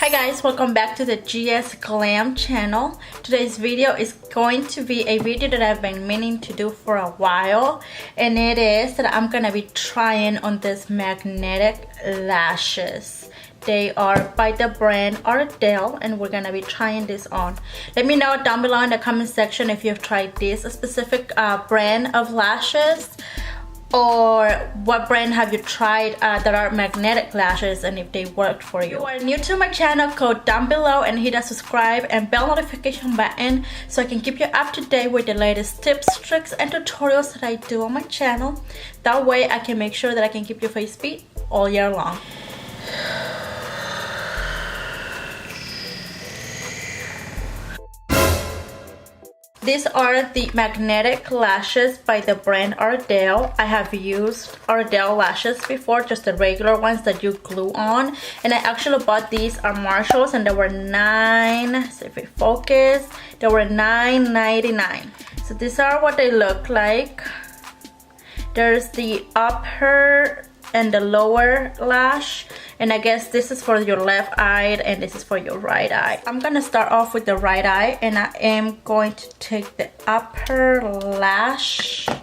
Hi guys, welcome back to the GS Glam channel. Today's video is going to be a video that I've been meaning to do for a while, and it is that I'm gonna be trying on this magnetic lashes. They are by the brand Ardell, and we're gonna be trying this on. Let me know down below in the comment section if you've tried this specific brand of lashes, or what brand have you tried that are magnetic lashes and if they worked for you. If you are new to my channel, go down below and hit that subscribe and bell notification button so I can keep you up to date with the latest tips, tricks, and tutorials that I do on my channel. That way I can make sure that I can keep your face beat all year long. These are the magnetic lashes by the brand Ardell. I have used Ardell lashes before, just the regular ones that you glue on. And I actually bought these at Marshall's and they were so if we focus, they were $9.99. So these are what they look like. There's the upper and the lower lash, and I guess this is for your left eye and this is for your right eye. I'm gonna start off with the right eye, and I am going to take the upper lash. I'm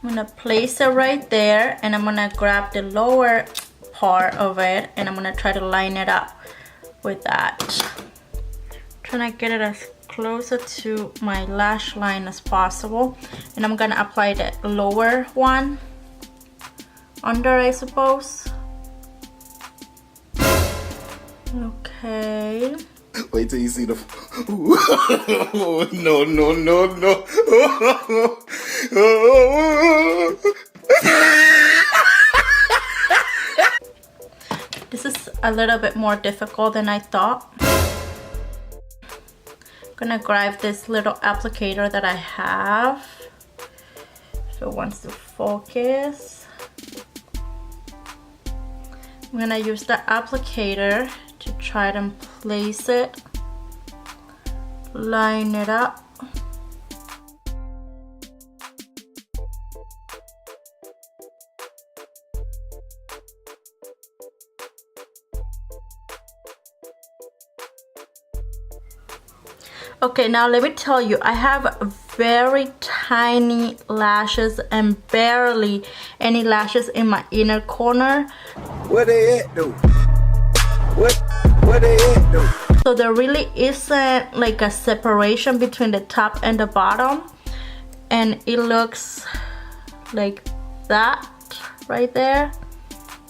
gonna place it right there, and I'm gonna grab the lower part of it and I'm gonna try to line it up with that. Trying to get it as closer to my lash line as possible, and I'm gonna apply the lower one under, I suppose. Okay. Wait till you see the. No, no, no, no. This is a little bit more difficult than I thought. I'm gonna grab this little applicator that I have. If it wants to focus. I'm gonna use the applicator to try to place it, line it up. Okay, now let me tell you, I have very tiny lashes and barely any lashes in my inner corner. Where they at though? Where they at though? So there really isn't like a separation between the top and the bottom, and it looks like that right there.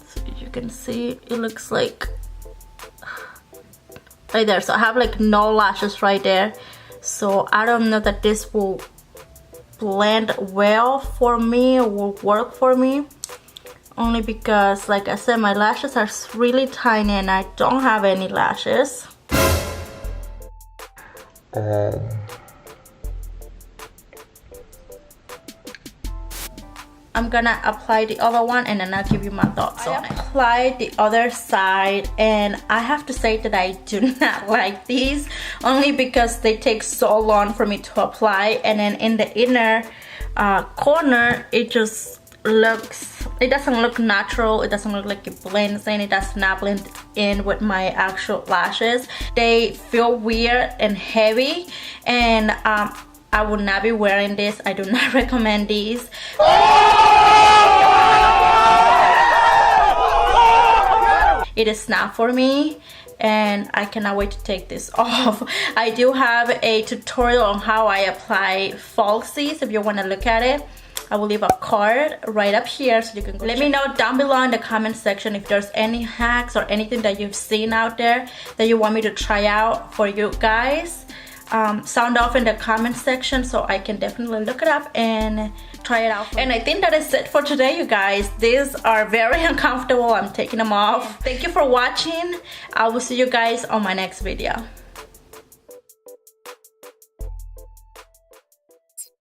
So you can see it looks like right there. So I have like no lashes right there, so I don't know that this will blend well for me or will work for me, only because, like I said, my lashes are really tiny and I don't have any lashes. I'm gonna apply the other one and then I'll give you my thoughts on it. I applied the other side, and I have to say that I do not like these, only because they take so long for me to apply, and then in the inner corner it just looks, it doesn't look natural. It doesn't look like it blends in. It does not blend in with my actual lashes. They feel weird and heavy, and I would not be wearing this. I do not recommend these. It is not for me, and I cannot wait to take this off. I do have a tutorial on how I apply falsies. If you want to look at it, I will leave a card right up here so you can go. Let me know down below in the comment section if there's any hacks or anything that you've seen out there that you want me to try out for you guys. Sound off in the comment section so I can definitely look it up and try it out. And I think that is it for today, you guys. These are very uncomfortable. I'm taking them off. Thank you for watching. I will see you guys on my next video.